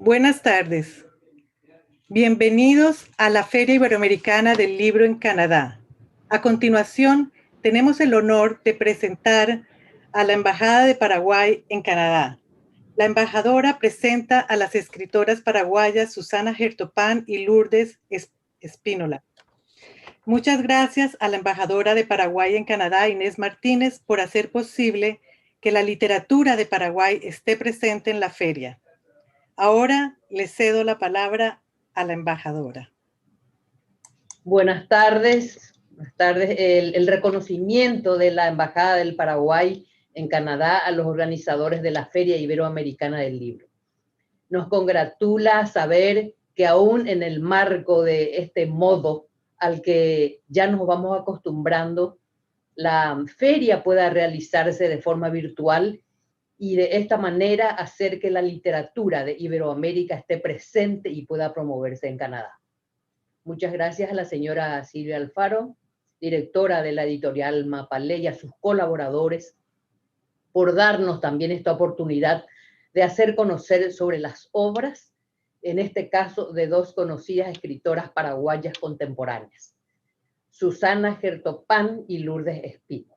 Buenas tardes. Bienvenidos a la Feria Iberoamericana del Libro en Canadá. A continuación, tenemos el honor de presentar a la Embajada de Paraguay en Canadá. La embajadora presenta a las escritoras paraguayas Susana Gertopán y Lourdes Espínola. Muchas gracias a la embajadora de Paraguay en Canadá, Inés Martínez, por hacer posible que la literatura de Paraguay esté presente en la feria. Ahora le cedo la palabra a la embajadora. Buenas tardes. El reconocimiento de la Embajada del Paraguay en Canadá a los organizadores de la Feria Iberoamericana del Libro. Nos congratula saber que aún en el marco de este modo al que ya nos vamos acostumbrando, la feria pueda realizarse de forma virtual y de esta manera hacer que la literatura de Iberoamérica esté presente y pueda promoverse en Canadá. Muchas gracias a la señora Silvia Alfaro, directora de la editorial Mapalé, y a sus colaboradores por darnos también esta oportunidad de hacer conocer sobre las obras, en este caso de dos conocidas escritoras paraguayas contemporáneas, Susana Gertopán y Lourdes Espínola.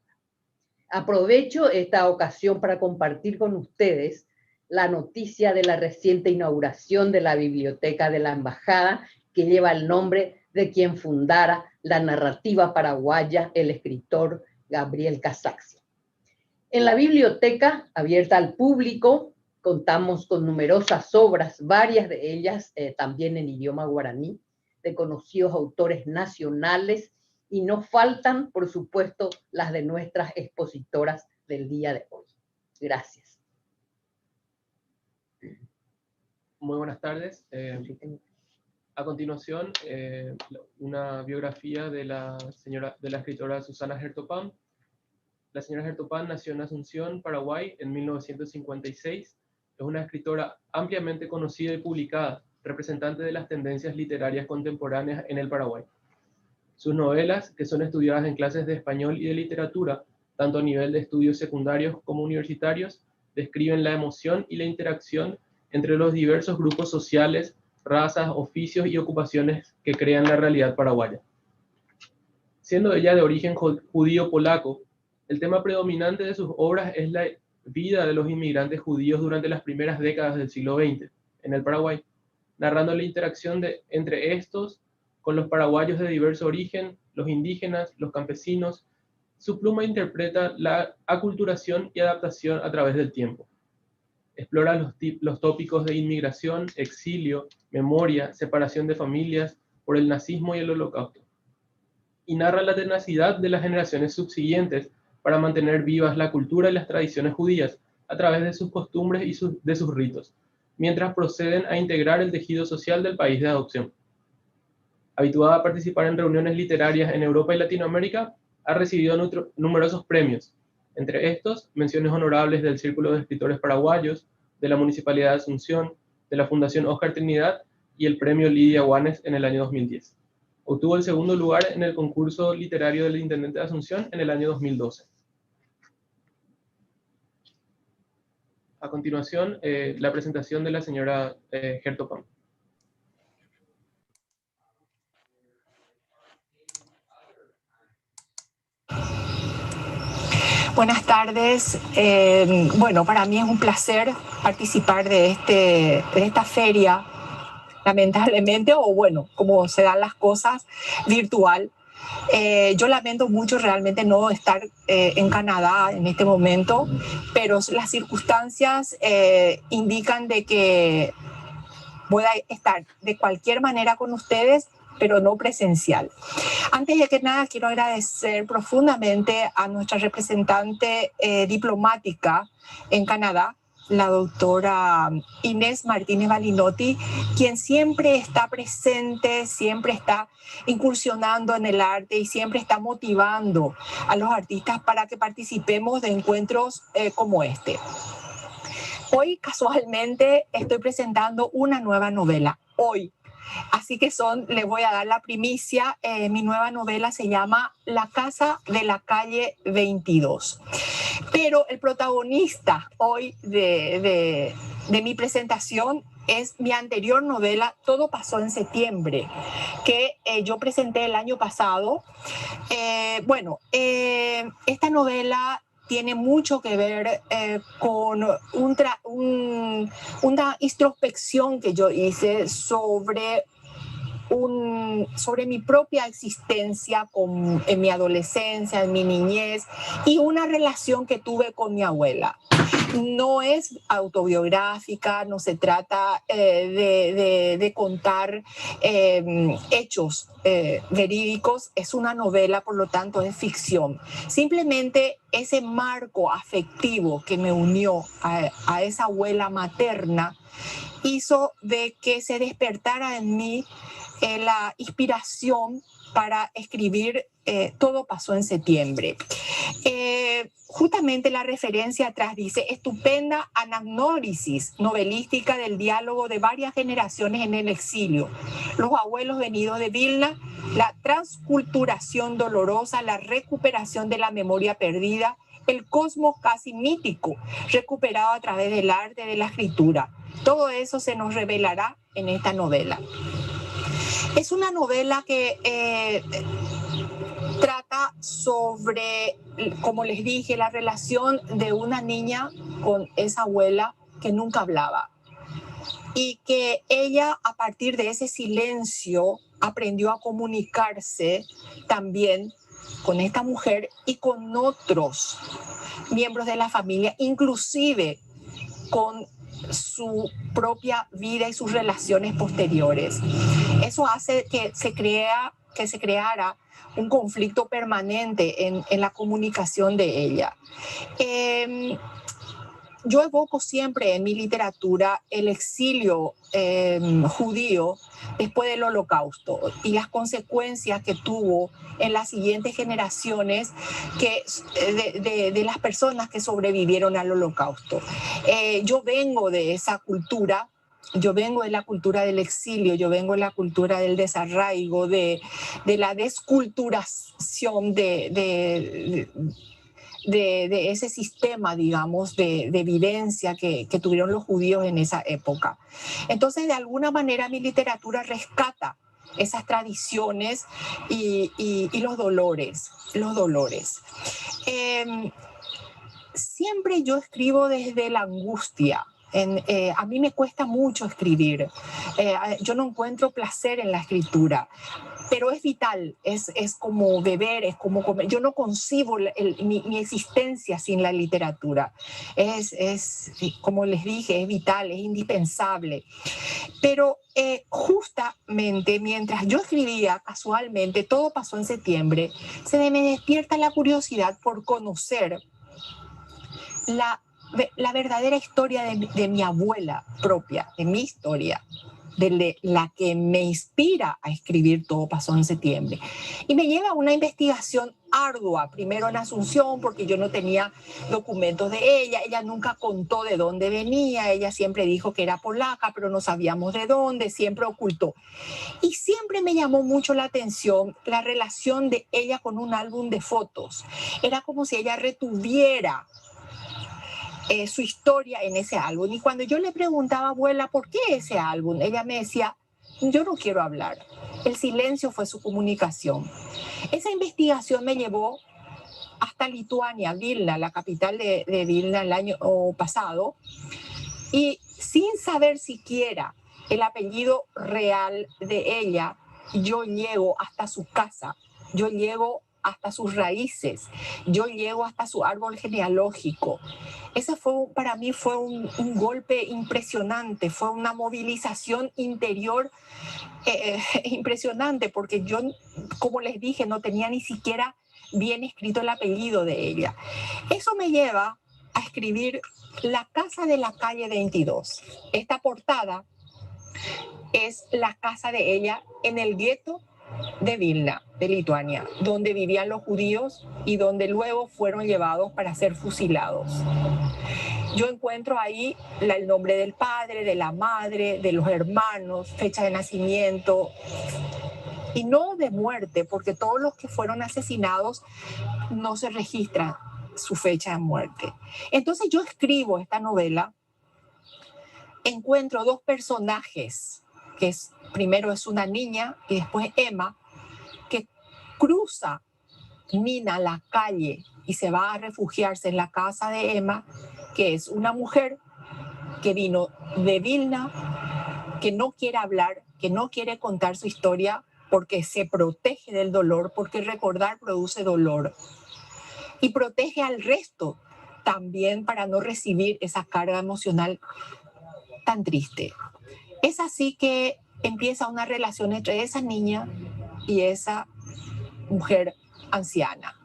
Aprovecho esta ocasión para compartir con ustedes la noticia de la reciente inauguración de la biblioteca de la Embajada, que lleva el nombre de quien fundara la narrativa paraguaya, el escritor Gabriel Casaxi. En la biblioteca, abierta al público, contamos con numerosas obras, varias de ellas también en idioma guaraní, de conocidos autores nacionales, y no faltan, por supuesto, las de nuestras expositoras del día de hoy. Gracias. Muy buenas tardes. A continuación, una biografía de la escritora Susana Gertopán. La señora Gertopán nació en Asunción, Paraguay, en 1956. Es una escritora ampliamente conocida y publicada, representante de las tendencias literarias contemporáneas en el Paraguay. Sus novelas, que son estudiadas en clases de español y de literatura, tanto a nivel de estudios secundarios como universitarios, describen la emoción y la interacción entre los diversos grupos sociales, razas, oficios y ocupaciones que crean la realidad paraguaya. Siendo ella de origen judío-polaco, el tema predominante de sus obras es la vida de los inmigrantes judíos durante las primeras décadas del siglo XX en el Paraguay, narrando la interacción entre estos con los paraguayos de diverso origen, los indígenas, los campesinos. Su pluma interpreta la aculturación y adaptación a través del tiempo. Explora los tópicos de inmigración, exilio, memoria, separación de familias por el nazismo y el holocausto. Y narra la tenacidad de las generaciones subsiguientes para mantener vivas la cultura y las tradiciones judías a través de sus costumbres y de sus ritos, mientras proceden a integrar el tejido social del país de adopción. Habituada a participar en reuniones literarias en Europa y Latinoamérica, ha recibido numerosos premios, entre estos menciones honorables del Círculo de Escritores Paraguayos, de la Municipalidad de Asunción, de la Fundación Oscar Trinidad y el Premio Lidia Guanes en el año 2010. Obtuvo el segundo lugar en el concurso literario del Intendente de Asunción en el año 2012. A continuación, la presentación de la señora Gertopán. Buenas tardes. Bueno, para mí es un placer participar de esta feria, lamentablemente, o bueno, como se dan las cosas, virtual. Yo lamento mucho realmente no estar en Canadá en este momento, pero las circunstancias indican de que pueda estar de cualquier manera con ustedes, pero no presencial. Antes de que nada, quiero agradecer profundamente a nuestra representante diplomática en Canadá, la doctora Inés Martínez Balinotti, quien siempre está presente, siempre está incursionando en el arte y siempre está motivando a los artistas para que participemos de encuentros como este. Hoy, casualmente, estoy presentando una nueva novela, hoy. Así que les voy a dar la primicia. Mi nueva novela se llama La Casa de la Calle 22. Pero el protagonista hoy de de mi presentación es mi anterior novela, Todo pasó en septiembre, que yo presenté el año pasado. Esta novela tiene mucho que ver con una introspección que yo hice sobre mi propia existencia en mi adolescencia, en mi niñez, y una relación que tuve con mi abuela. No es autobiográfica, no se trata de contar hechos verídicos, es una novela, por lo tanto es ficción. Simplemente ese marco afectivo que me unió a esa abuela materna hizo de que se despertara en mí la inspiración para escribir Todo pasó en septiembre. Justamente la referencia atrás dice: estupenda anagnórisis novelística del diálogo de varias generaciones en el exilio, los abuelos venidos de Vilna, la transculturación dolorosa, la recuperación de la memoria perdida, el cosmos casi mítico recuperado a través del arte de la escritura. Todo eso se nos revelará en esta novela. Es una novela que trata sobre, como les dije, la relación de una niña con esa abuela que nunca hablaba, y que ella, a partir de ese silencio, aprendió a comunicarse también con esta mujer y con otros miembros de la familia, inclusive con su propia vida y sus relaciones posteriores. Eso hace que se creara un conflicto permanente en la comunicación de ella. Yo evoco siempre en mi literatura el exilio judío después del Holocausto y las consecuencias que tuvo en las siguientes generaciones de las personas que sobrevivieron al Holocausto. Yo vengo de esa cultura. Yo vengo de la cultura del exilio, yo vengo de la cultura del desarraigo, de la desculturación de ese sistema, digamos, de vivencia que tuvieron los judíos en esa época. Entonces, de alguna manera, mi literatura rescata esas tradiciones y los dolores. Siempre yo escribo desde la angustia. A mí me cuesta mucho escribir. Yo no encuentro placer en la escritura, pero es vital, es como beber, es como comer. Yo no concibo mi existencia sin la literatura. Como les dije, es vital, es indispensable. Pero justamente mientras yo escribía, casualmente, Todo pasó en septiembre, se me despierta la curiosidad por conocer la verdadera historia de mi abuela propia, de mi historia, de la que me inspira a escribir Todo pasó en septiembre. Y me lleva a una investigación ardua, primero en Asunción, porque yo no tenía documentos de ella. Ella nunca contó de dónde venía, ella siempre dijo que era polaca, pero no sabíamos de dónde, siempre ocultó. Y siempre me llamó mucho la atención la relación de ella con un álbum de fotos. Era como si ella retuviera su historia en ese álbum. Y cuando yo le preguntaba, abuela, ¿por qué ese álbum? Ella me decía, yo no quiero hablar. El silencio fue su comunicación. Esa investigación me llevó hasta Lituania, Vilna, la capital de Vilna, el año pasado, y sin saber siquiera el apellido real de ella, yo llego hasta su casa, yo llego hasta sus raíces, yo llego hasta su árbol genealógico. Ese para mí fue un golpe impresionante, fue una movilización interior impresionante, porque yo, como les dije, no tenía ni siquiera bien escrito el apellido de ella. Eso me lleva a escribir La casa de la calle 22. Esta portada es la casa de ella en el gueto de Vilna, de Lituania, donde vivían los judíos y donde luego fueron llevados para ser fusilados. Yo encuentro ahí el nombre del padre, de la madre, de los hermanos, fecha de nacimiento, y no de muerte, porque todos los que fueron asesinados no se registra su fecha de muerte. Entonces yo escribo esta novela encuentro dos personajes, primero es una niña y después Emma, que cruza Nina la calle y se va a refugiarse en la casa de Emma, que es una mujer que vino de Vilna, que no quiere hablar, que no quiere contar su historia porque se protege del dolor, porque recordar produce dolor. Y protege al resto también para no recibir esa carga emocional tan triste. Es así que empieza una relación entre esa niña y esa mujer anciana.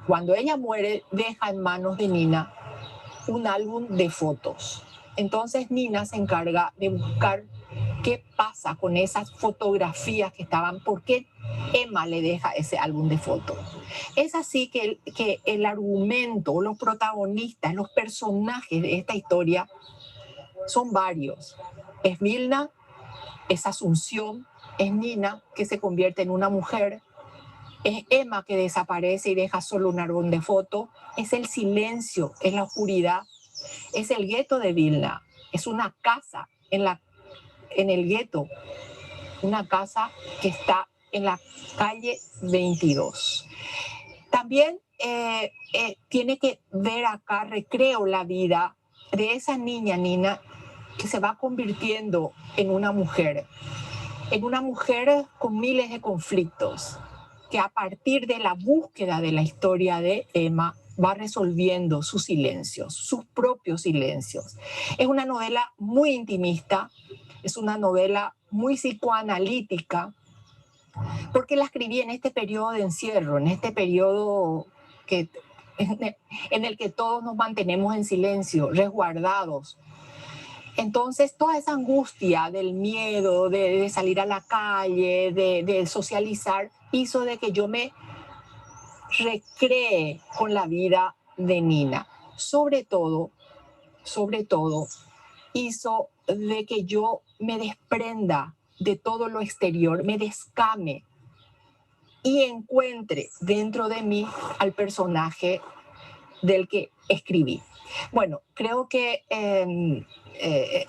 Cuando ella muere, deja en manos de Nina un álbum de fotos. Entonces Nina se encarga de buscar qué pasa con esas fotografías que estaban, por qué Emma le deja ese álbum de fotos. Es así que el argumento, los protagonistas, los personajes de esta historia son varios. Es Vilna, es Asunción, es Nina, que se convierte en una mujer, es Emma, que desaparece y deja solo un álbum de fotos, es el silencio, es la oscuridad, es el gueto de Vilna, es una casa en el gueto, una casa que está en la calle 22. También tiene que ver acá, recreo la vida de esa niña, Nina, que se va convirtiendo en una mujer con miles de conflictos, que a partir de la búsqueda de la historia de Emma va resolviendo sus silencios, sus propios silencios. Es una novela muy intimista, es una novela muy psicoanalítica, porque la escribí en este periodo de encierro, en este periodo en el que todos nos mantenemos en silencio, resguardados. Entonces, toda esa angustia del miedo, de salir a la calle, de socializar, hizo de que yo me recree con la vida de Nina. Sobre todo, hizo de que yo me desprenda de todo lo exterior, me descame y encuentre dentro de mí al personaje del que escribí. Bueno, creo que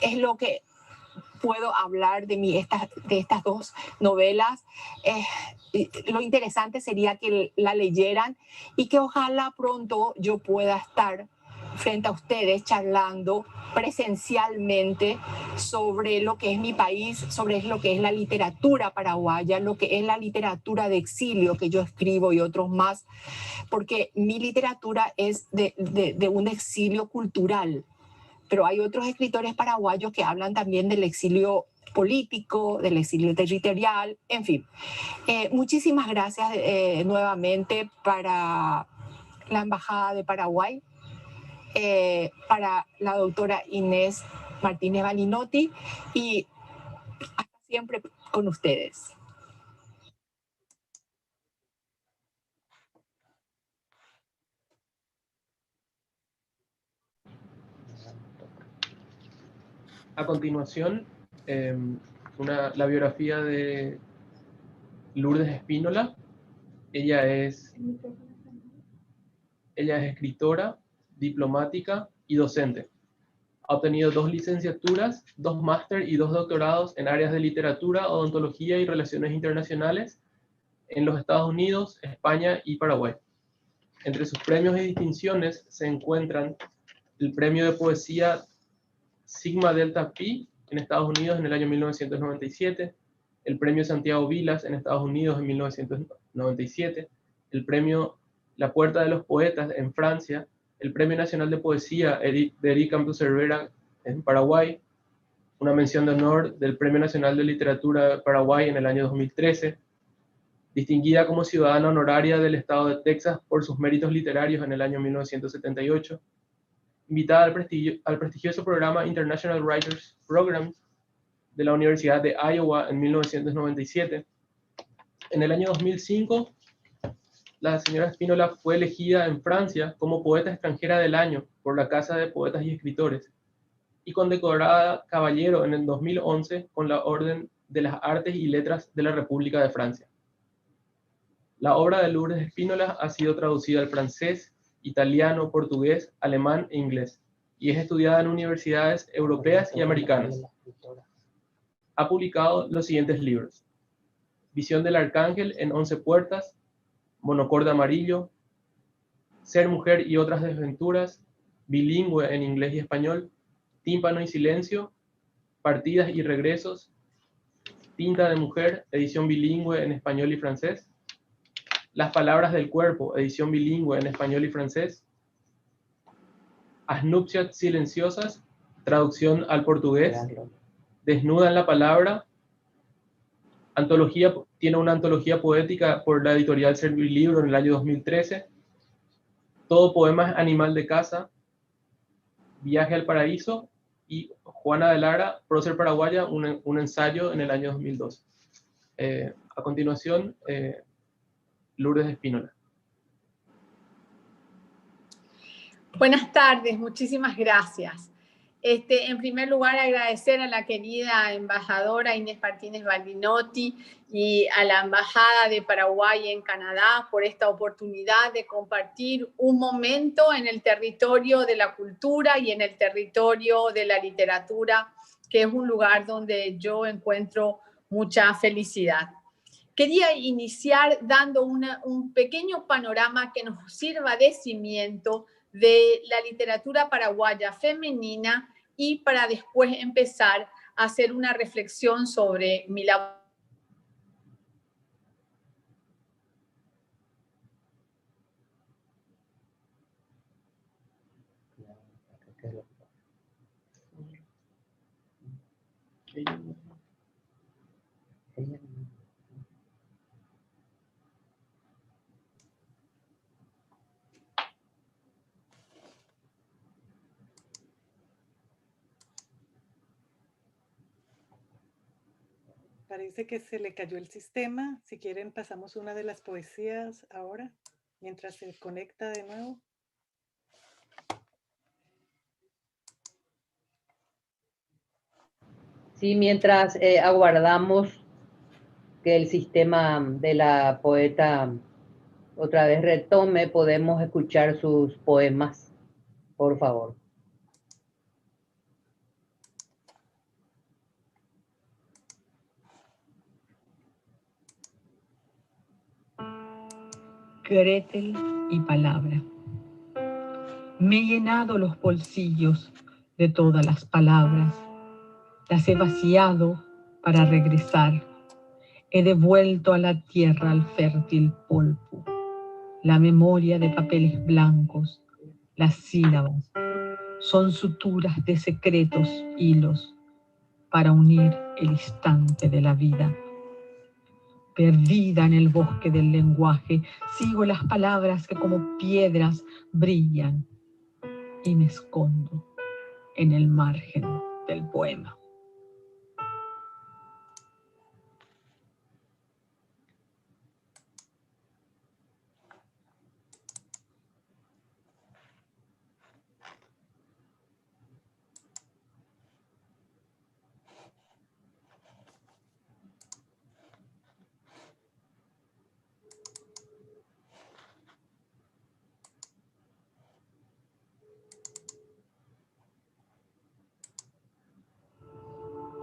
es lo que puedo hablar de estas dos novelas. Lo interesante sería que la leyeran y que ojalá pronto yo pueda estar frente a ustedes charlando presencialmente sobre lo que es mi país, sobre lo que es la literatura paraguaya, lo que es la literatura de exilio que yo escribo y otros más, porque mi literatura es de un exilio cultural, pero hay otros escritores paraguayos que hablan también del exilio político, del exilio territorial, en fin. Muchísimas gracias nuevamente para la Embajada de Paraguay, para la doctora Inés Martínez Balinotti y hasta siempre con ustedes. A continuación, la biografía de Lourdes Espínola. Ella es escritora, diplomática y docente. Ha obtenido 2 licenciaturas, 2 máster y 2 doctorados en áreas de literatura, odontología y relaciones internacionales en los Estados Unidos, España y Paraguay. Entre sus premios y distinciones se encuentran el Premio de Poesía Sigma Delta Pi en Estados Unidos en el año 1997, el Premio Santiago Vilas en Estados Unidos en 1997, el Premio La Puerta de los Poetas en Francia, el Premio Nacional de Poesía de Eric Campos Cervera en Paraguay, una mención de honor del Premio Nacional de Literatura de Paraguay en el año 2013, distinguida como ciudadana honoraria del estado de Texas por sus méritos literarios en el año 1978, invitada al prestigioso programa International Writers Program de la Universidad de Iowa en 1997. En el año 2005, la señora Espínola fue elegida en Francia como poeta extranjera del año por la Casa de Poetas y Escritores y condecorada caballero en el 2011 con la Orden de las Artes y Letras de la República de Francia. La obra de Lourdes Espínola ha sido traducida al francés, italiano, portugués, alemán e inglés. y es estudiada en universidades europeas y americanas. Ha publicado los siguientes libros: Visión del Arcángel en 11 puertas, Monocorde amarillo, Ser mujer y otras desventuras, bilingüe en inglés y español, Tímpano y silencio, Partidas y regresos, Tinta de mujer, edición bilingüe en español y francés, Las palabras del cuerpo, edición bilingüe en español y francés, As nupcias silenciosas, traducción al portugués, Desnuda en la palabra, tiene una antología poética por la editorial Servilibro en el año 2013, Todo poema es animal de casa, Viaje al paraíso, y Juana de Lara, prócer paraguaya, un ensayo en el año 2012. A continuación, Lourdes Espínola. Buenas tardes, muchísimas gracias. En primer lugar, agradecer a la querida embajadora Inés Martínez Baldinotti y a la Embajada de Paraguay en Canadá por esta oportunidad de compartir un momento en el territorio de la cultura y en el territorio de la literatura, que es un lugar donde yo encuentro mucha felicidad. Quería iniciar dando un pequeño panorama que nos sirva de cimiento de la literatura paraguaya femenina y para después empezar a hacer una reflexión sobre mi labor. Parece que se le cayó el sistema. Si quieren, pasamos una de las poesías ahora, mientras se conecta de nuevo. Sí, mientras aguardamos que el sistema de la poeta otra vez retome, podemos escuchar sus poemas, por favor. Gretel y palabra. Me he llenado los bolsillos de todas las palabras. Las he vaciado para regresar. He devuelto a la tierra el fértil polvo, la memoria de papeles blancos, las sílabas. Son suturas de secretos hilos para unir el instante de la vida. Perdida en el bosque del lenguaje, sigo las palabras que como piedras brillan y me escondo en el margen del poema.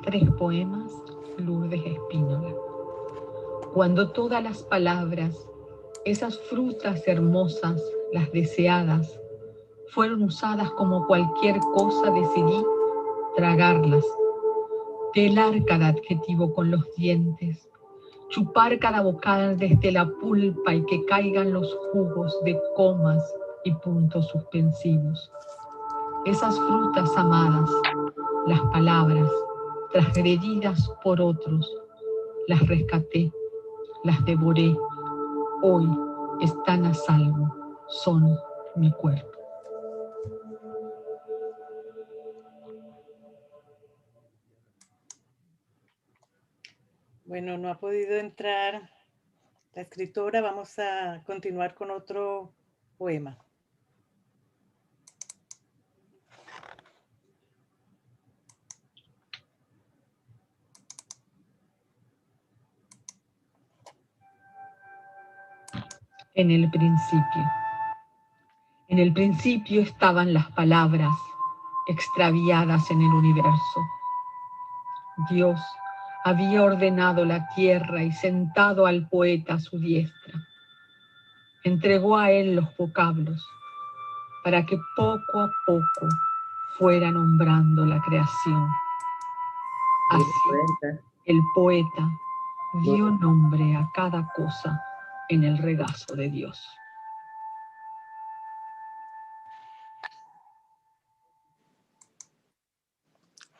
Tres poemas, Lourdes Espínola. Cuando todas las palabras, esas frutas hermosas, las deseadas, fueron usadas como cualquier cosa, decidí tragarlas, pelar cada adjetivo con los dientes, chupar cada vocal desde la pulpa y que caigan los jugos de comas y puntos suspensivos. Esas frutas amadas, las palabras, transgredidas por otros, las rescaté, las devoré, hoy están a salvo, son mi cuerpo. Bueno, no ha podido entrar la escritora. Vamos a continuar con otro poema. En el principio. En el principio estaban las palabras, extraviadas en el universo. Dios había ordenado la tierra y sentado al poeta a su diestra. Entregó a él los vocablos para que poco a poco fuera nombrando la creación. Así, el poeta dio nombre a cada cosa en el regazo de Dios.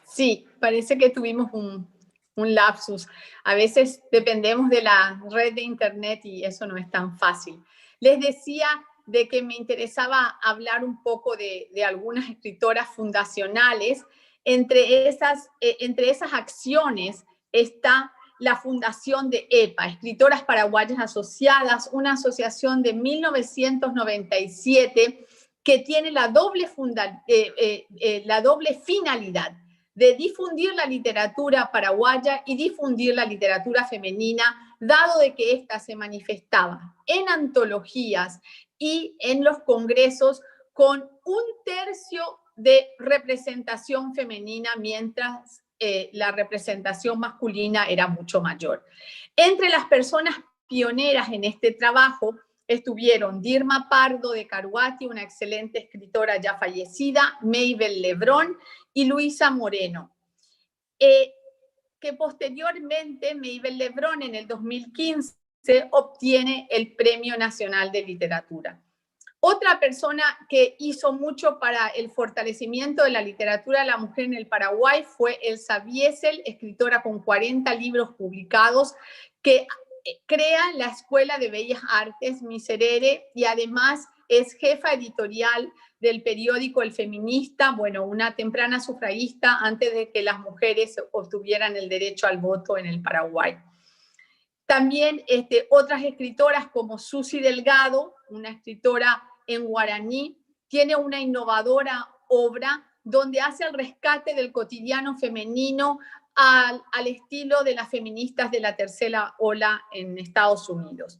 Sí, parece que tuvimos un lapsus. A veces dependemos de la red de internet y eso no es tan fácil. Les decía de que me interesaba hablar un poco de algunas escritoras fundacionales. Entre esas acciones está la fundación de EPA, Escritoras Paraguayas Asociadas, una asociación de 1997 que tiene la doble finalidad de difundir la literatura paraguaya y difundir la literatura femenina, dado de que ésta se manifestaba en antologías y en los congresos con 1/3 de representación femenina, mientras la representación masculina era mucho mayor. Entre las personas pioneras en este trabajo estuvieron Dirma Pardo de Caruati, una excelente escritora ya fallecida, Maybel Lebrón y Luisa Moreno, que posteriormente Maybel Lebrón en el 2015 obtiene el Premio Nacional de Literatura. Otra persona que hizo mucho para el fortalecimiento de la literatura de la mujer en el Paraguay fue Elsa Biesel, escritora con 40 libros publicados, que crea la Escuela de Bellas Artes Miserere y además es jefa editorial del periódico El Feminista, bueno, una temprana sufragista antes de que las mujeres obtuvieran el derecho al voto en el Paraguay. También otras escritoras como Susi Delgado, una escritora en guaraní, tiene una innovadora obra donde hace el rescate del cotidiano femenino al estilo de las feministas de la tercera ola en Estados Unidos.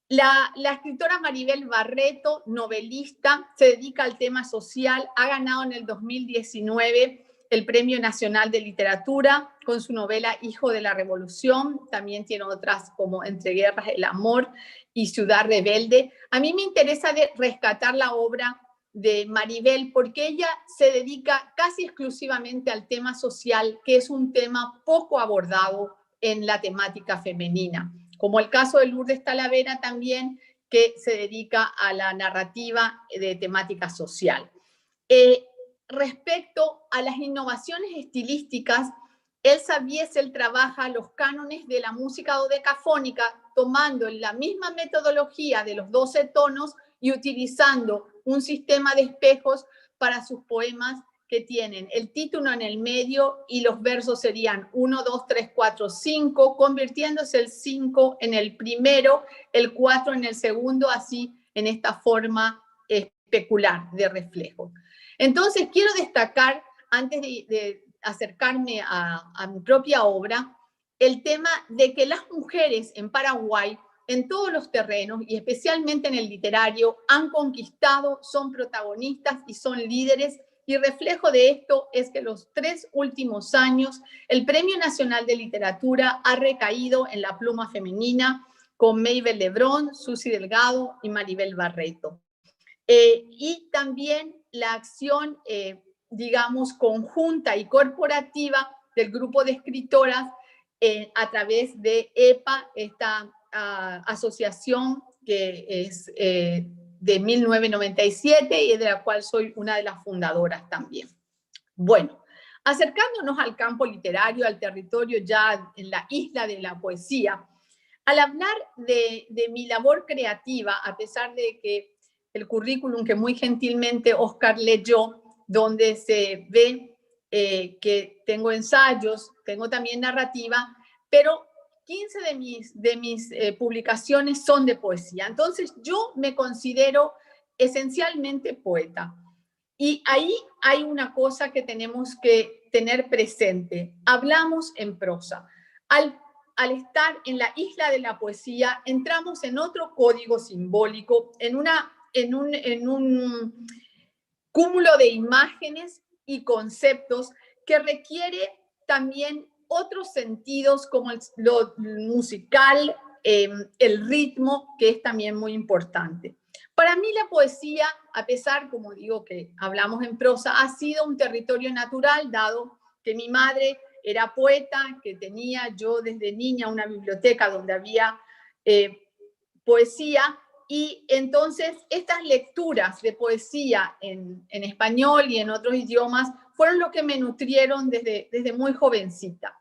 La escritora Maribel Barreto, novelista, se dedica al tema social, ha ganado en el 2019 el Premio Nacional de Literatura con su novela Hijo de la Revolución. También tiene otras como Entre Guerras, El Amor y Ciudad Rebelde. A mí me interesa rescatar la obra de Maribel porque ella se dedica casi exclusivamente al tema social, que es un tema poco abordado en la temática femenina, como el caso de Lourdes Talavera también, que se dedica a la narrativa de temática social. Respecto a las innovaciones estilísticas, Elsa Biesel trabaja los cánones de la música dodecafónica, tomando la misma metodología de los 12 tonos y utilizando un sistema de espejos para sus poemas que tienen el título en el medio y los versos serían 1, 2, 3, 4, 5, convirtiéndose el 5 en el primero, el 4 en el segundo, así en esta forma especular de reflejo. Entonces, quiero destacar, antes de acercarme a mi propia obra, el tema de que las mujeres en Paraguay, en todos los terrenos, y especialmente en el literario, han conquistado, son protagonistas y son líderes, y reflejo de esto es que los 3 últimos años el Premio Nacional de Literatura ha recaído en la pluma femenina con Maybel Lebrón, Susi Delgado y Maribel Barreto. Y también la acción, digamos, conjunta y corporativa del grupo de escritoras a través de EPA, esta asociación que es de 1997 y de la cual soy una de las fundadoras también. Bueno, acercándonos al campo literario, al territorio ya en la isla de la poesía, al hablar de mi labor creativa, a pesar de que el currículum que muy gentilmente Oscar leyó, donde se ve que tengo ensayos, tengo también narrativa, pero 15 de mis publicaciones son de poesía. Entonces yo me considero esencialmente poeta. Y ahí hay una cosa que tenemos que tener presente. Hablamos en prosa. Al estar en la isla de la poesía, entramos en otro código simbólico, en un cúmulo de imágenes y conceptos que requiere también otros sentidos como lo musical, el ritmo, que es también muy importante. Para mí la poesía, a pesar, como digo, que hablamos en prosa, ha sido un territorio natural, dado que mi madre era poeta, que tenía yo desde niña una biblioteca donde había poesía, y entonces estas lecturas de poesía en español y en otros idiomas fueron lo que me nutrieron desde muy jovencita.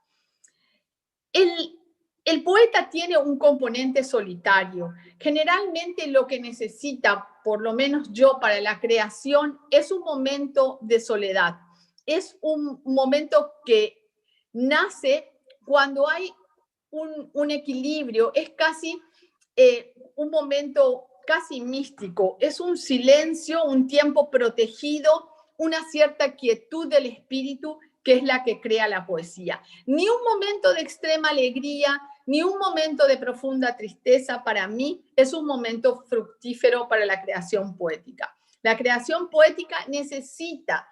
El poeta tiene un componente solitario. Generalmente lo que necesita, por lo menos yo, para la creación, es un momento de soledad. Es un momento que nace cuando hay un equilibrio, es casi un momento casi místico, es un silencio, un tiempo protegido, una cierta quietud del espíritu que es la que crea la poesía. Ni un momento de extrema alegría, ni un momento de profunda tristeza para mí es un momento fructífero para la creación poética. La creación poética necesita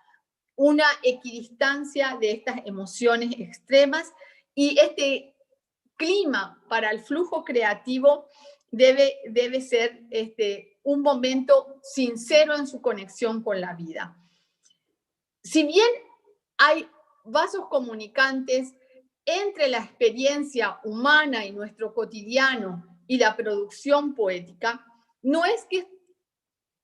una equidistancia de estas emociones extremas y este clima para el flujo creativo debe ser un momento sincero en su conexión con la vida. Si bien hay vasos comunicantes entre la experiencia humana y nuestro cotidiano y la producción poética, no es que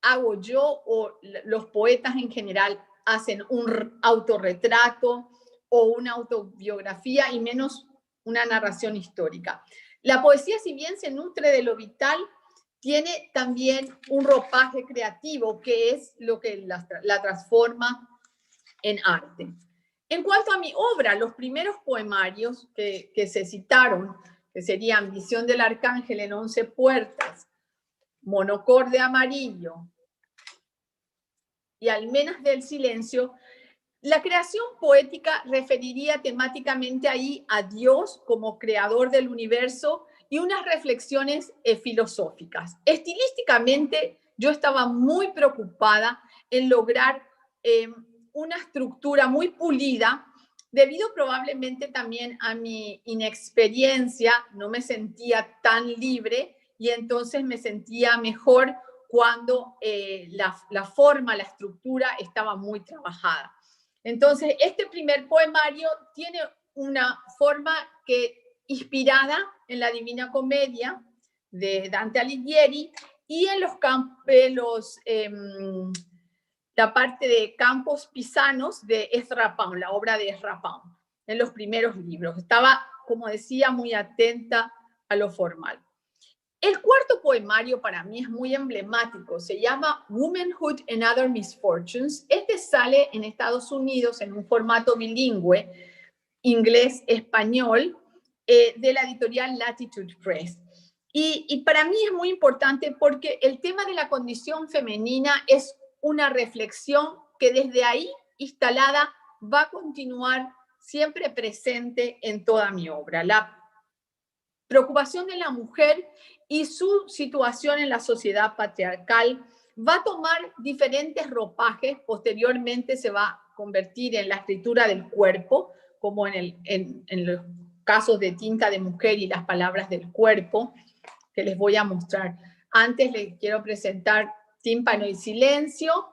hago yo o los poetas en general hacen un autorretrato o una autobiografía y menos una narración histórica. La poesía, si bien se nutre de lo vital, tiene también un ropaje creativo que es lo que la transforma en arte. En cuanto a mi obra, los primeros poemarios que se citaron, que serían Visión del Arcángel en 11 puertas, Monocorde amarillo y Almenas del silencio, la creación poética referiría temáticamente ahí a Dios como creador del universo y unas reflexiones filosóficas. Estilísticamente, yo estaba muy preocupada en lograr una estructura muy pulida, debido probablemente también a mi inexperiencia, no me sentía tan libre y entonces me sentía mejor cuando la forma, la estructura estaba muy trabajada. Entonces, este primer poemario tiene una forma que inspirada en la Divina Comedia de Dante Alighieri y en la parte de Campos Pisanos de Ezra Pound, la obra de Ezra Pound, en los primeros libros. Estaba, como decía, muy atenta a lo formal. El cuarto poemario para mí es muy emblemático, se llama Womanhood and Other Misfortunes. Este sale en Estados Unidos en un formato bilingüe, inglés-español, de la editorial Latitude Press. Y para mí es muy importante porque el tema de la condición femenina es una reflexión que desde ahí instalada va a continuar siempre presente en toda mi obra. La preocupación de la mujer y su situación en la sociedad patriarcal va a tomar diferentes ropajes, posteriormente se va a convertir en la escritura del cuerpo, como en los casos de Tinta de Mujer y las palabras del cuerpo, que les voy a mostrar. Antes les quiero presentar Tímpano y Silencio,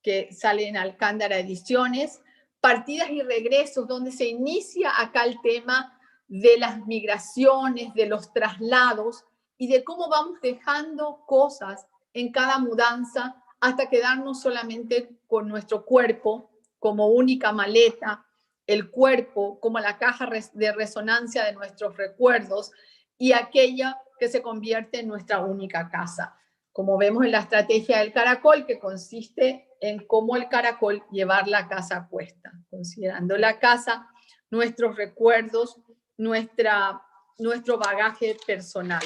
que sale en Alcántara Ediciones, Partidas y Regresos, donde se inicia acá el tema de las migraciones, de los traslados y de cómo vamos dejando cosas en cada mudanza hasta quedarnos solamente con nuestro cuerpo como única maleta, el cuerpo como la caja de resonancia de nuestros recuerdos y aquella que se convierte en nuestra única casa. Como vemos en la estrategia del caracol, que consiste en cómo el caracol llevar la casa a cuesta, considerando la casa, nuestros recuerdos, nuestro bagaje personal.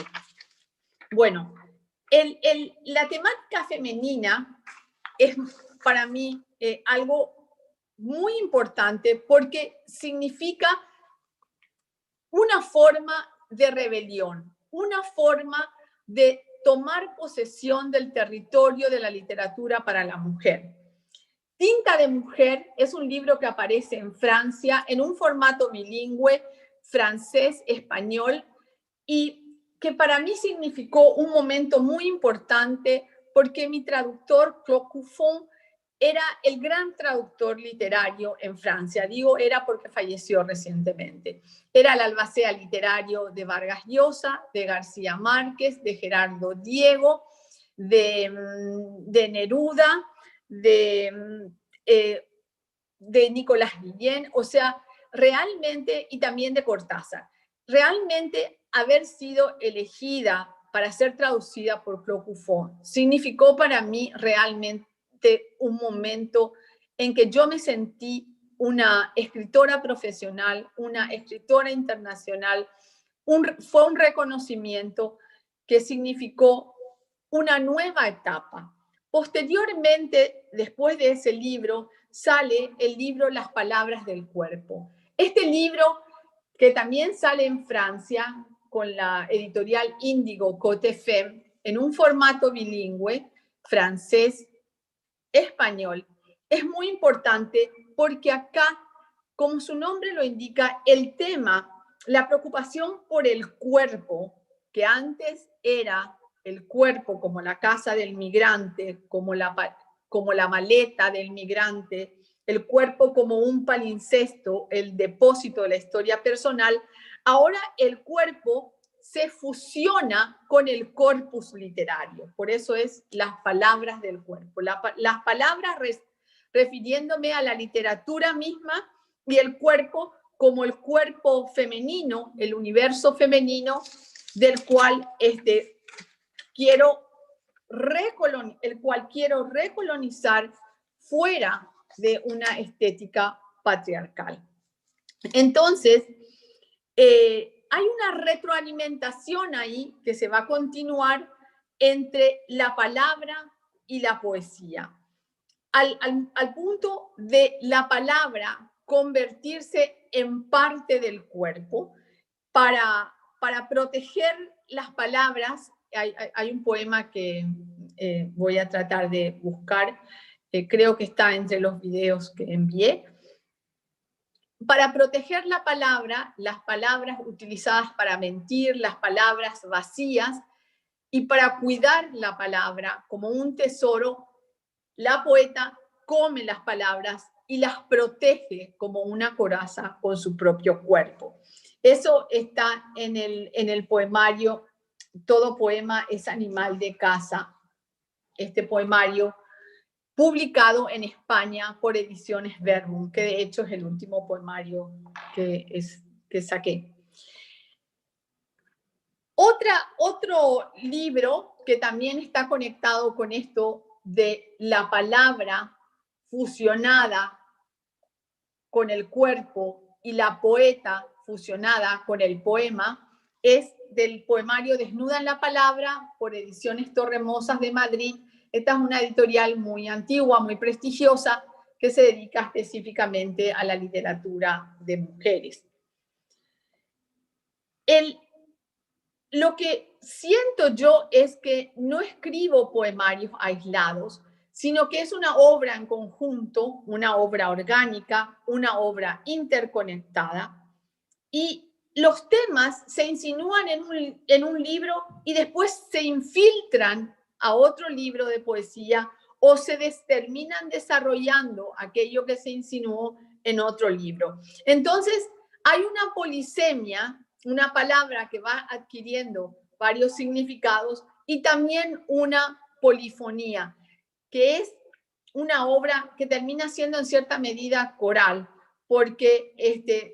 Bueno, la temática femenina es para mí algo muy importante porque significa una forma de rebelión, una forma de tomar posesión del territorio de la literatura para la mujer. Tinta de Mujer es un libro que aparece en Francia en un formato bilingüe, francés-español, y que para mí significó un momento muy importante porque mi traductor, Claude Cuffon, era el gran traductor literario en Francia. Digo era porque falleció recientemente. Era el albacea literario de Vargas Llosa, de García Márquez, de Gerardo Diego, de Neruda, de Nicolás Guillén, o sea, realmente, y también de Cortázar. Realmente haber sido elegida para ser traducida por Claude Cuffon significó para mí realmente un momento en que yo me sentí una escritora profesional, una escritora internacional. Fue un reconocimiento que significó una nueva etapa. Posteriormente, después de ese libro, sale el libro Las Palabras del Cuerpo. Este libro, que también sale en Francia con la editorial Índigo Côté Femme, en un formato bilingüe, francés-español, es muy importante porque acá, como su nombre lo indica, el tema, la preocupación por el cuerpo, que antes era el cuerpo como la casa del migrante, como la maleta del migrante, el cuerpo como un palincesto, el depósito de la historia personal, ahora el cuerpo se fusiona con el corpus literario. Por eso es las palabras del cuerpo. Las palabras refiriéndome a la literatura misma y el cuerpo como el cuerpo femenino, el universo femenino del cual quiero recolonizar fuera de una estética patriarcal. Entonces, hay una retroalimentación ahí que se va a continuar entre la palabra y la poesía, al punto de la palabra convertirse en parte del cuerpo para proteger las palabras. Hay un poema que voy a tratar de buscar, creo que está entre los videos que envié. Para proteger la palabra, las palabras utilizadas para mentir, las palabras vacías, y para cuidar la palabra como un tesoro, la poeta come las palabras y las protege como una coraza con su propio cuerpo. Eso está en el poemario Todo poema es animal de casa, este poemario publicado en España por Ediciones Verbum, que de hecho es el último poemario que saqué. Otro libro que también está conectado con esto de la palabra fusionada con el cuerpo y la poeta fusionada con el poema es del poemario Desnuda en la Palabra por Ediciones Torremosas de Madrid. Esta es una editorial muy antigua, muy prestigiosa, que se dedica específicamente a la literatura de mujeres. Lo que siento yo es que no escribo poemarios aislados, sino que es una obra en conjunto, una obra orgánica, una obra interconectada, y los temas se insinúan en un libro y después se infiltran a otro libro de poesía o se terminan desarrollando aquello que se insinuó en otro libro. Entonces, hay una polisemia, una palabra que va adquiriendo varios significados, y también una polifonía, que es una obra que termina siendo en cierta medida coral, porque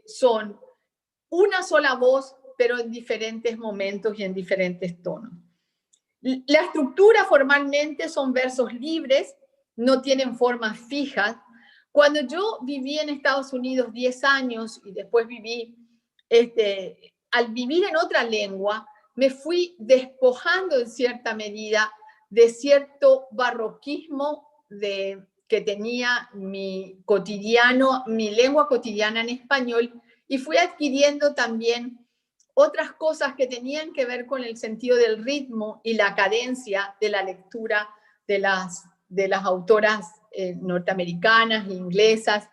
son una sola voz, pero en diferentes momentos y en diferentes tonos. La estructura formalmente son versos libres, no tienen formas fijas. Cuando yo viví en Estados Unidos 10 años y después viví, al vivir en otra lengua, me fui despojando en cierta medida de cierto barroquismo que tenía mi lengua cotidiana en español, y fui adquiriendo también otras cosas que tenían que ver con el sentido del ritmo y la cadencia de la lectura de las autoras norteamericanas e inglesas,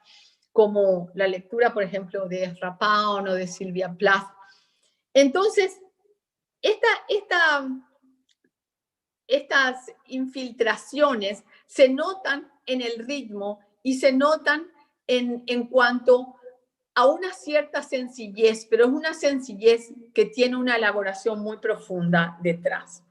como la lectura, por ejemplo, de Ezra Pound o de Sylvia Plath. Entonces, estas infiltraciones se notan en el ritmo y se notan en cuanto a una cierta sencillez, pero es una sencillez que tiene una elaboración muy profunda detrás.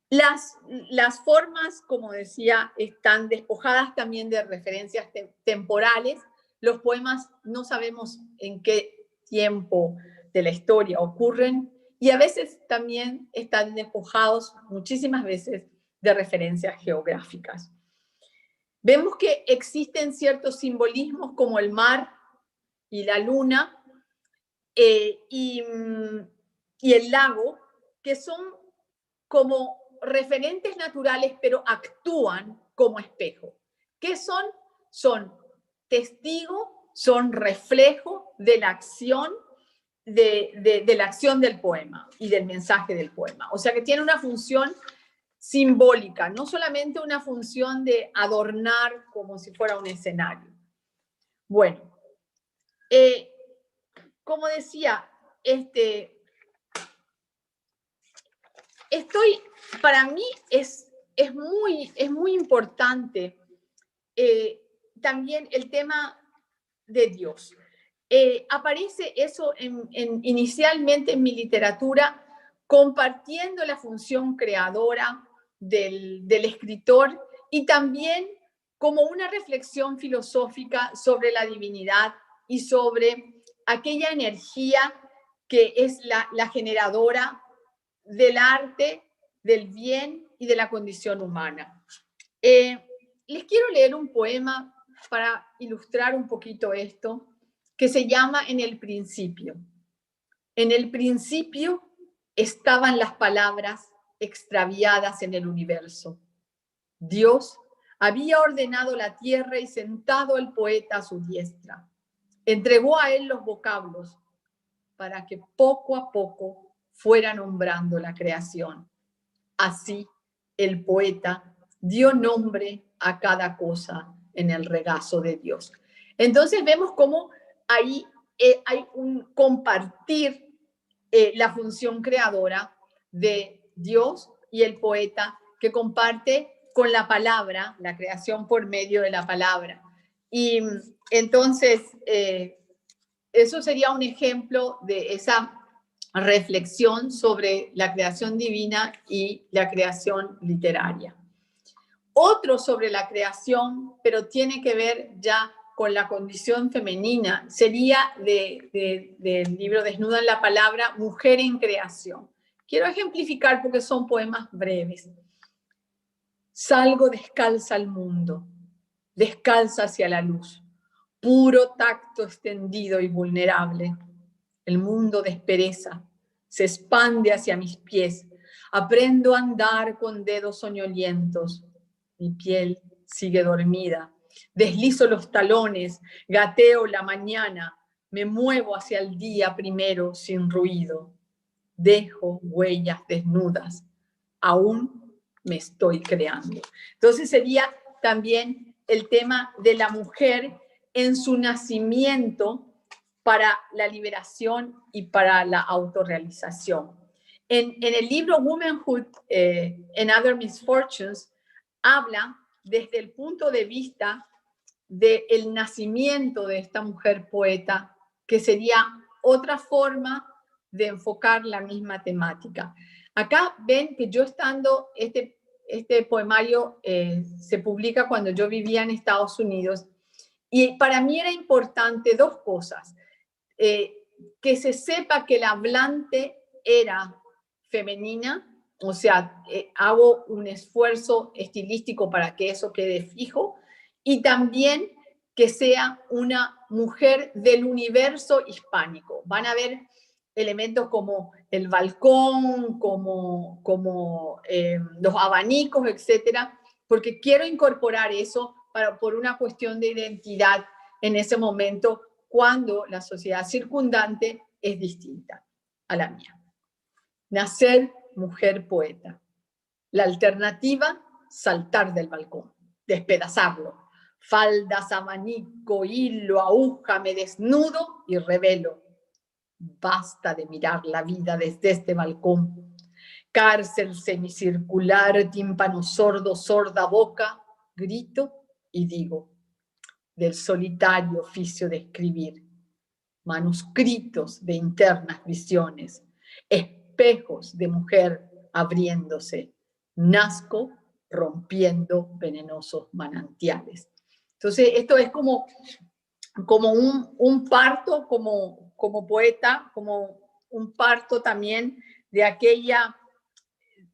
Las formas, como decía, están despojadas también de referencias temporales. Los poemas no sabemos en qué tiempo de la historia ocurren y a veces también están despojados, muchísimas veces, de referencias geográficas. Vemos que existen ciertos simbolismos como el mar y la luna y el lago, que son como referentes naturales, pero actúan como espejo. ¿Qué son? Son testigo, son reflejo de la acción de la acción del poema y del mensaje del poema. O sea que tiene una función simbólica, no solamente una función de adornar como si fuera un escenario. Bueno, como decía, para mí es muy importante también el tema de Dios. Aparece eso inicialmente en mi literatura, compartiendo la función creadora del escritor y también como una reflexión filosófica sobre la divinidad y sobre aquella energía que es la generadora del arte, del bien y de la condición humana. Les quiero leer un poema para ilustrar un poquito esto, que se llama En el principio. En el principio estaban las palabras extraviadas en el universo. Dios había ordenado la tierra y sentado al poeta a su diestra. Entregó a él los vocablos para que poco a poco fuera nombrando la creación. Así, el poeta dio nombre a cada cosa en el regazo de Dios. Entonces vemos cómo ahí hay un compartir la función creadora de Dios y el poeta que comparte con la palabra, la creación por medio de la palabra. Y entonces, eso sería un ejemplo de esa reflexión sobre la creación divina y la creación literaria. Otro sobre la creación, pero tiene que ver ya con la condición femenina, sería del libro Desnuda en la palabra, Mujer en creación. Quiero ejemplificar porque son poemas breves. Salgo descalza al mundo, descalza hacia la luz, puro tacto extendido y vulnerable. El mundo despereza, se expande hacia mis pies. Aprendo a andar con dedos soñolientos. Mi piel sigue dormida. Deslizo los talones, gateo la mañana. Me muevo hacia el día primero sin ruido. Dejo huellas desnudas. Aún me estoy creando. Entonces sería también el tema de la mujer en su nacimiento para la liberación y para la autorrealización. En el libro Womanhood and Other Misfortunes habla desde el punto de vista del nacimiento de esta mujer poeta, que sería otra forma de enfocar la misma temática. Acá ven que yo estando, este poemario se publica cuando yo vivía en Estados Unidos, y para mí era importante dos cosas. Que se sepa que la hablante era femenina, o sea, hago un esfuerzo estilístico para que eso quede fijo, y también que sea una mujer del universo hispánico. Van a ver elementos como el balcón, como los abanicos, etcétera, porque quiero incorporar eso por una cuestión de identidad en ese momento, cuando la sociedad circundante es distinta a la mía. Nacer mujer poeta. La alternativa, saltar del balcón. despedazarlo. Faldas, abanico, hilo, aguja, me desnudo y revelo. Basta de mirar la vida desde este balcón. Cárcel semicircular, tímpano sordo, sorda boca, grito y digo, del solitario oficio de escribir, manuscritos de internas visiones, espejos de mujer abriéndose, nazco rompiendo venenosos manantiales. Entonces, esto es como un parto, como poeta, como un parto también de aquella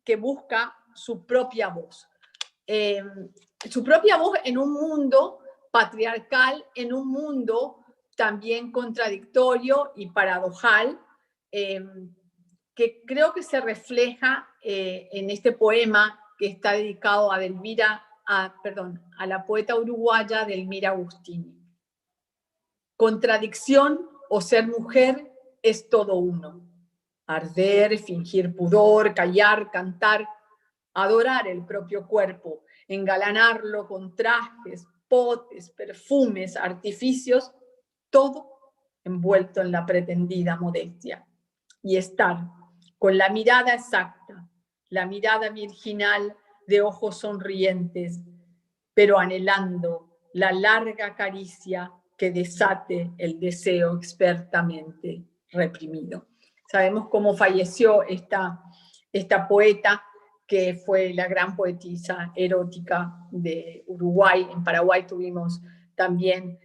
que busca su propia voz. Su propia voz en un mundo patriarcal, en un mundo también contradictorio y paradojal, que creo que se refleja en este poema que está dedicado a a la poeta uruguaya Delmira Agustini. Contradicción o ser mujer es todo uno. Arder, fingir pudor, callar, cantar, adorar el propio cuerpo, engalanarlo con trajes, potes, perfumes, artificios, todo envuelto en la pretendida modestia. Y estar con la mirada exacta, la mirada virginal de ojos sonrientes, pero anhelando la larga caricia que desate el deseo expertamente reprimido. Sabemos cómo falleció esta poeta, que fue la gran poetisa erótica de Uruguay. En Paraguay tuvimos también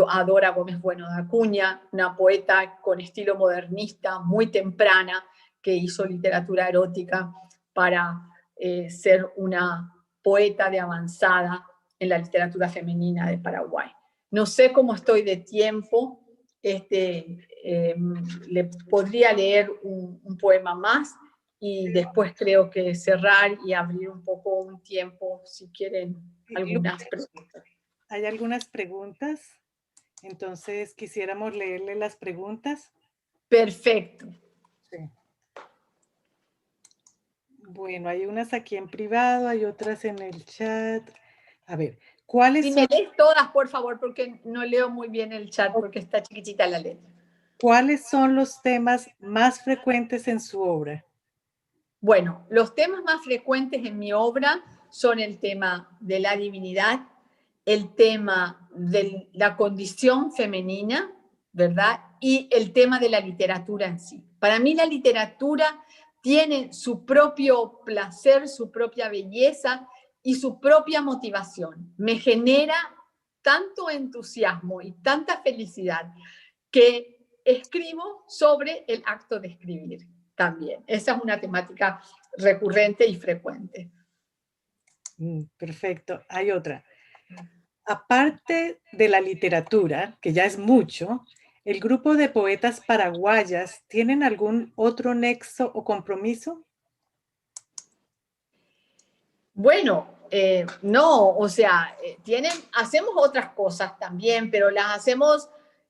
a Dora Gómez Bueno de Acuña, una poeta con estilo modernista, muy temprana, que hizo literatura erótica para ser una poeta de avanzada en la literatura femenina de Paraguay. No sé cómo estoy de tiempo, le podría leer un poema más y después creo que cerrar y abrir un poco un tiempo si quieren algunas preguntas. Hay algunas preguntas, entonces quisiéramos leerle las preguntas. Perfecto. Sí. Bueno, hay unas aquí en privado, hay otras en el chat. A ver, ¿cuáles si son? me lees todas, por favor, porque no leo muy bien el chat, porque está chiquitita la letra. ¿Cuáles son los temas más frecuentes en su obra? Bueno, los temas más frecuentes en mi obra son el tema de la divinidad, el tema de la condición femenina, ¿verdad? Y el tema de la literatura en sí. Para mí la literatura tiene su propio placer, su propia belleza y su propia motivación. Me genera tanto entusiasmo y tanta felicidad que escribo sobre el acto de escribir también. Esa es una temática recurrente y frecuente. Perfecto. Hay otra. Aparte de la literatura, que ya es mucho, ¿el grupo de poetas paraguayas tienen algún otro nexo o compromiso? Bueno, no, o sea, hacemos otras cosas también, pero las hacemos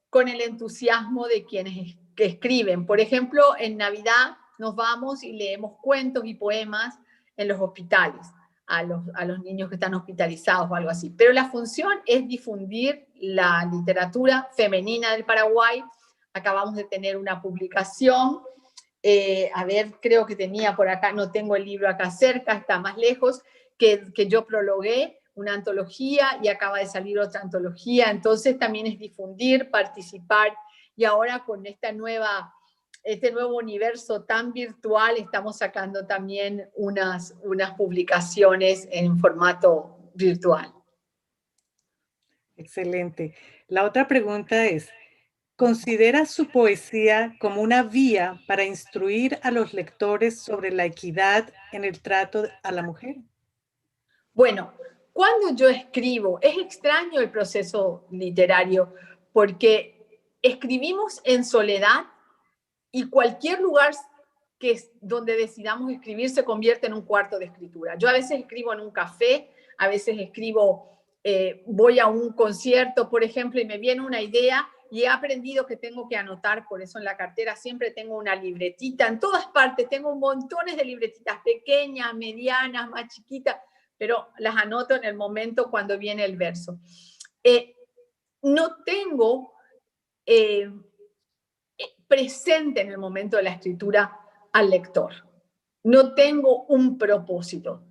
con el entusiasmo de quienes que escriben. Por ejemplo, en Navidad nos vamos y leemos cuentos y poemas en los hospitales a los niños que están hospitalizados o algo así. Pero la función es difundir la literatura femenina del Paraguay. Acabamos de tener una publicación. A ver, creo que tenía por acá, no tengo el libro acá cerca, está más lejos, que yo prologué una antología y acaba de salir otra antología. Entonces también es difundir, participar, y ahora con este nuevo universo tan virtual estamos sacando también unas publicaciones en formato virtual. Excelente. La otra pregunta es, ¿considera su poesía como una vía para instruir a los lectores sobre la equidad en el trato a la mujer? Bueno, cuando yo escribo, es extraño el proceso literario porque escribimos en soledad y cualquier lugar donde decidamos escribir se convierte en un cuarto de escritura. Yo a veces escribo en un café, a veces escribo, voy a un concierto, por ejemplo, y me viene una idea y he aprendido que tengo que anotar, por eso en la cartera siempre tengo una libretita, en todas partes tengo montones de libretitas, pequeñas, medianas, más chiquitas, pero las anoto en el momento cuando viene el verso. No tengo presente en el momento de la escritura al lector. No tengo un propósito.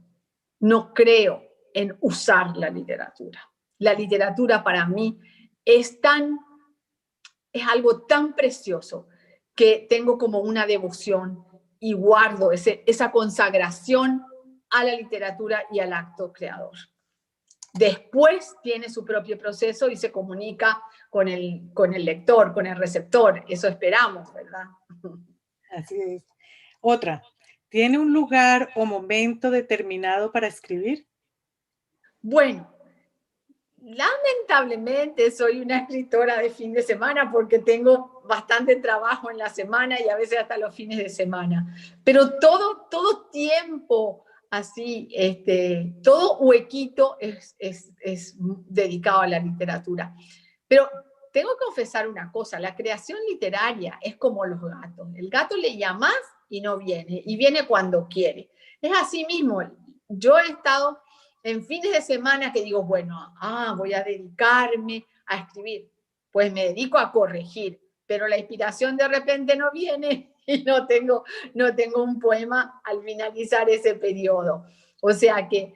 No creo en usar la literatura. La literatura para mí es algo tan precioso que tengo como una devoción y guardo esa consagración a la literatura y al acto creador. Después tiene su propio proceso y se comunica con el lector, con el receptor. Eso esperamos, ¿verdad? Así es. Otra, ¿tiene un lugar o momento determinado para escribir? Bueno, lamentablemente soy una escritora de fin de semana porque tengo bastante trabajo en la semana y a veces hasta los fines de semana. Pero todo tiempo así, todo huequito es dedicado a la literatura. Pero tengo que confesar una cosa, la creación literaria es como los gatos. El gato le llamas y no viene, y viene cuando quiere. Es así mismo. Yo he estado en fines de semana que digo, bueno, voy a dedicarme a escribir. Pues me dedico a corregir, pero la inspiración de repente no viene y no tengo un poema al finalizar ese periodo. O sea que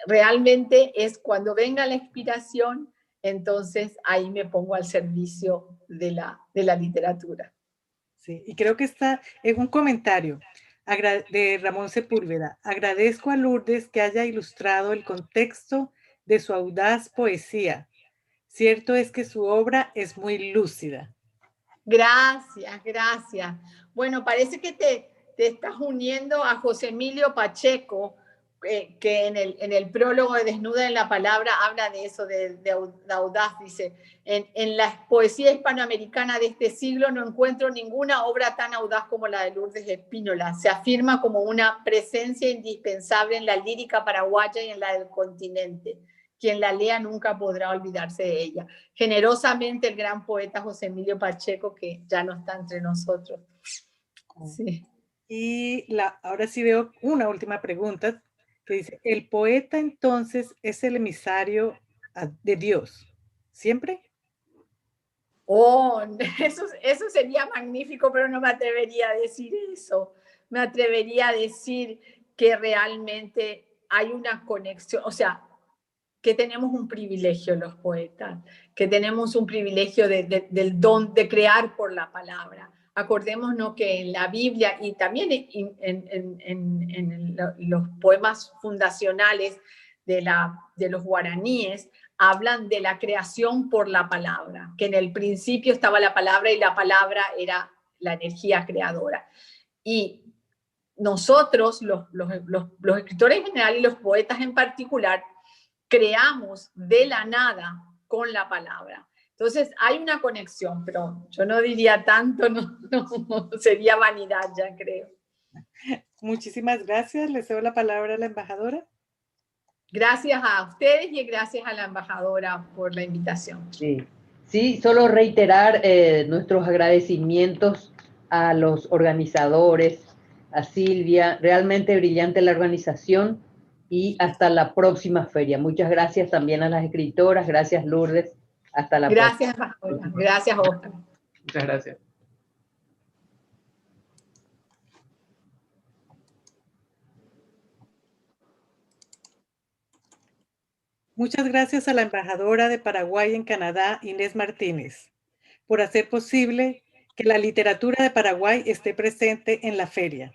realmente es cuando venga la inspiración, entonces ahí me pongo al servicio de la literatura. Sí, y creo que está en un comentario de Ramón Sepúlveda. Agradezco a Lourdes que haya ilustrado el contexto de su audaz poesía. Cierto es que su obra es muy lúcida. Gracias, gracias. Bueno, parece que te estás uniendo a José Emilio Pacheco, que en el prólogo de Desnuda en la Palabra habla de eso, de audaz. Dice, en la poesía hispanoamericana de este siglo no encuentro ninguna obra tan audaz como la de Lourdes Espínola. Se afirma como una presencia indispensable en la lírica paraguaya y en la del continente. Quien la lea nunca podrá olvidarse de ella. Generosamente el gran poeta José Emilio Pacheco, que ya no está entre nosotros. Sí. Y ahora sí veo una última pregunta que dice, ¿el poeta entonces es el emisario de Dios? ¿Siempre? Oh, eso sería magnífico, pero no me atrevería a decir eso. Me atrevería a decir que realmente hay una conexión, o sea, que tenemos un privilegio los poetas, que tenemos un privilegio del don de crear por la palabra. Acordémonos que en la Biblia y también en los poemas fundacionales de los guaraníes, hablan de la creación por la palabra, que en el principio estaba la palabra y la palabra era la energía creadora. Y nosotros, los escritores en general y los poetas en particular, creamos de la nada con la palabra. Entonces hay una conexión, pero yo no diría tanto, no sería vanidad, ya creo. Muchísimas gracias. Le cedo la palabra a la embajadora. Gracias a ustedes y gracias a la embajadora por la invitación. Sí, solo reiterar nuestros agradecimientos a los organizadores, a Silvia, realmente brillante la organización, y hasta la próxima feria. Muchas gracias también a las escritoras, gracias Lourdes, hasta la próxima. Gracias, gracias Oscar. Muchas gracias. Muchas gracias a la embajadora de Paraguay en Canadá, Inés Martínez, por hacer posible que la literatura de Paraguay esté presente en la feria.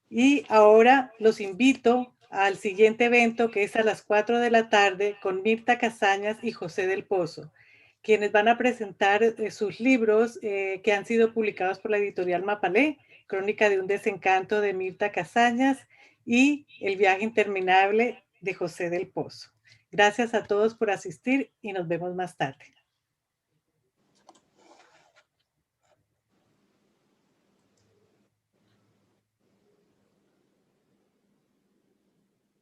Y ahora los invito al siguiente evento, que es a las 4 de la tarde, con Mirta Casañas y José del Pozo, quienes van a presentar sus libros que han sido publicados por la editorial Mapalé, Crónica de un desencanto de Mirta Casañas y El viaje interminable de José del Pozo. Gracias a todos por asistir y nos vemos más tarde.